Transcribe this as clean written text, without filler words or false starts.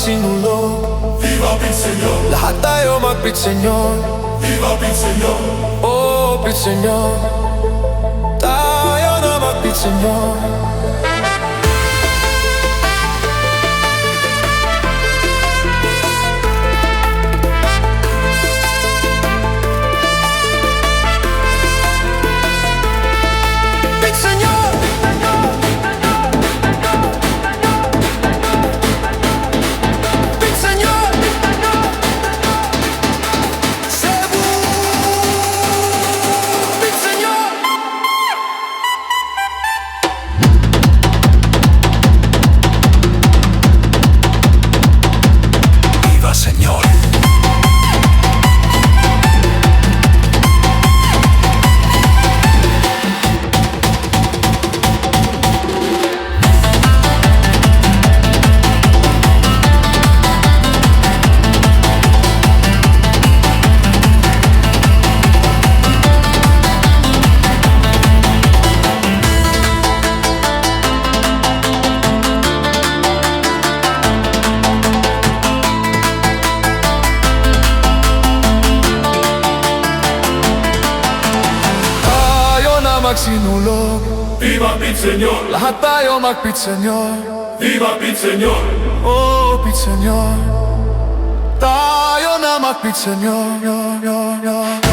sinulog. Viva Beat Senyor, Lahat tayo mag-beat, Senyor. Viva Beat Senyor, Oh, beat, Senyor. Tayo na mag-beat, Senyor. Beat, Senyor. Beat, Senyor. Cebu. Beat, Senyor. Viva Senyor. Tayo na magsinulog. Viva Beat Senyor, Lahat tayo mag-beat, Senyor. Viva Beat Senyor, Oh, beat, Senyor. Tayo na mag-beat, Senyor.